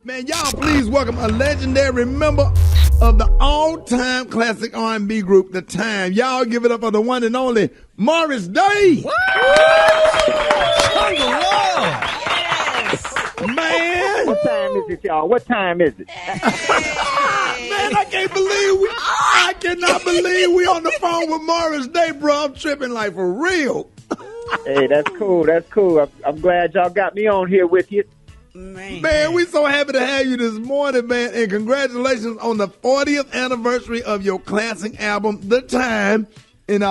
Man, y'all please welcome a legendary member of the all-time classic R&B group, The Time. Y'all give it up for the one and only Morris Day. Yes. Man. What time is it, y'all? What time is it? Man, I cannot believe we on the phone with Morris Day, bro. I'm tripping like for real. Hey, that's cool. That's cool. I'm glad y'all got me on here with you. Man, we so happy to have you this morning, man, and congratulations on the 40th anniversary of your classic album, The Time. And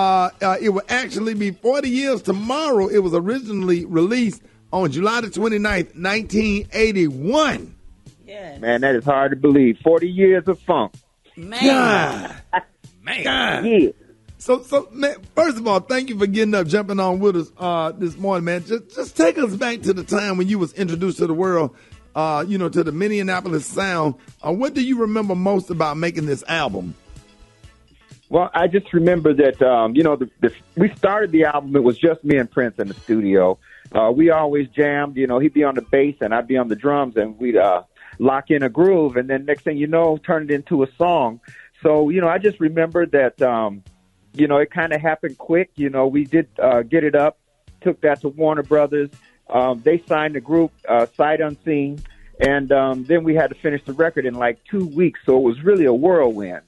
it will actually be 40 years tomorrow. It was originally released on July the 29th, 1981. Yes. Man, that is hard to believe. 40 years of funk. Man. God. Yeah. So, man, first of all, thank you for getting up, jumping on with us this morning, man. Just take us back to the time when you was introduced to the world, to the Minneapolis sound. What do you remember most about making this album? Well, I just remember that, we started the album. It was just me and Prince in the studio. We always jammed. He'd be on the bass and I'd be on the drums, and we'd lock in a groove. And then next thing you know, turn it into a song. So, I just remember that, it kind of happened quick. We did get it up, took that to Warner Brothers. They signed the group sight unseen. And then we had to finish the record in like 2 weeks. So it was really a whirlwind.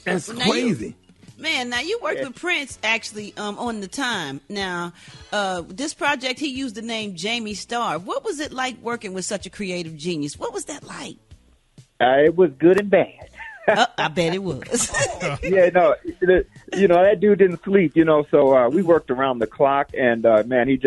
That's crazy. Now you worked with Prince actually on The Time. Now, this project, he used the name Jamie Starr. What was it like working with such a creative genius? What was that like? It was good and bad. I bet it was. Yeah, no, that dude didn't sleep, so we worked around the clock, and man, he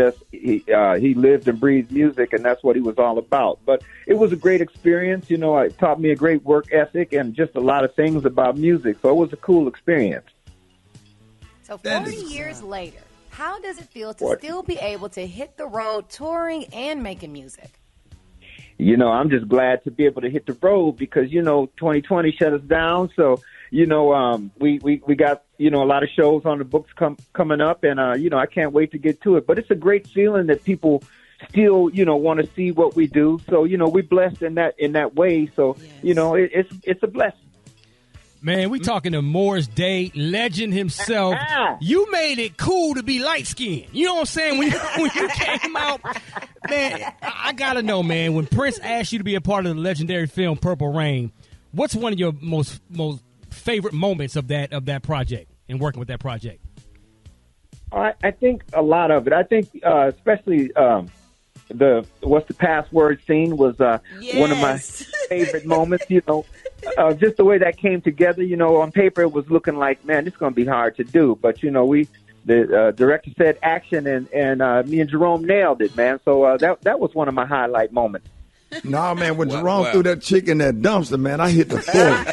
lived and breathed music, and that's what he was all about. But it was a great experience. It taught me a great work ethic and just a lot of things about music, so it was a cool experience. So 40 years later, how does it feel to still be able to hit the road touring and making music? I'm just glad to be able to hit the road because, 2020 shut us down. So, we got, a lot of shows on the books coming up, and, I can't wait to get to it. But it's a great feeling that people still, want to see what we do. So, we're blessed in that way. So, yes. It's a blessing. Man, we talking to Morris Day, legend himself. You made it cool to be light-skinned. You know what I'm saying? When you came out, man, I got to know, man, when Prince asked you to be a part of the legendary film Purple Rain, what's one of your most favorite moments of that project and working with that project? I think a lot of it. I think especially the What's the Password scene was one of my favorite moments, just the way that came together, on paper it was looking like, man, this is going to be hard to do. But, the director said action, and me and Jerome nailed it, man. So that was one of my highlight moments. Nah, man, when Jerome threw that chick in that dumpster, man, I hit the floor.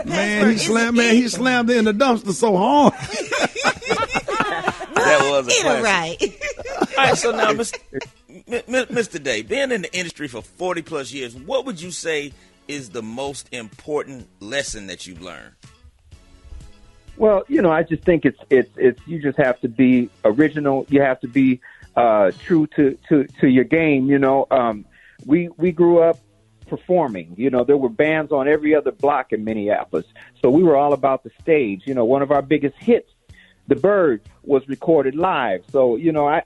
Man, he slammed in the dumpster so hard. That was a Get classic. it right. All right, so now, Mr. Day, being in the industry for 40 plus years, what would you say is the most important lesson that you've learned? Well, I just think it's you just have to be original. You have to be true to your game. We grew up performing. There were bands on every other block in Minneapolis, so we were all about the stage. One of our biggest hits, The Bird, was recorded live. So,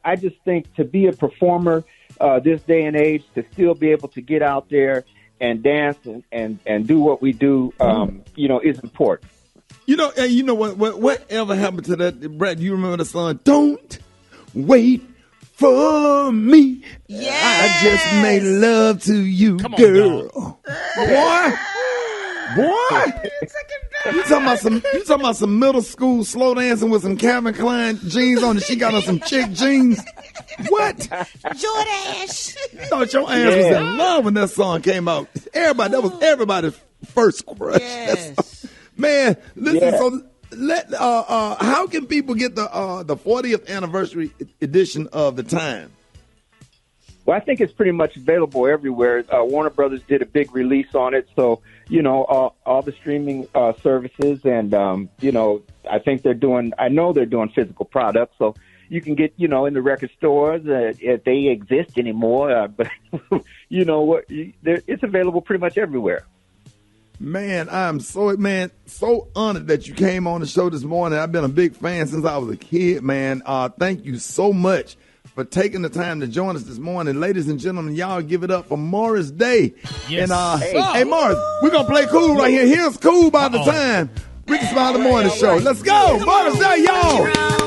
I just think to be a performer this day and age, to still be able to get out there and dance and do what we do, is important. Whatever happened to that, Brad? You remember the song, Don't Wait for Me? Yes. I just made love to you, Come on, girl. Boy. You talking about some middle school slow dancing with some Calvin Klein jeans on and she got on some chick jeans? What? Jordash. Thought your ass was in love when that song came out. That was everybody's first crush. Yes. Man, listen, so how can people get the 40th anniversary edition of The Time? Well, I think it's pretty much available everywhere. Warner Brothers did a big release on it, so all the streaming services, and I think I know they're doing physical products. So you can get, in the record stores if they exist anymore. But you know what? It's available pretty much everywhere. Man, I'm so honored that you came on the show this morning. I've been a big fan since I was a kid, man. Thank you so much for taking the time to join us this morning. Ladies and gentlemen, y'all give it up for Morris Day. Yes. And hey, Morris, we're going to play Cool right here. Here's Cool by the time. Rickey Smiley Morning Show. Let's go. Morris Day, y'all.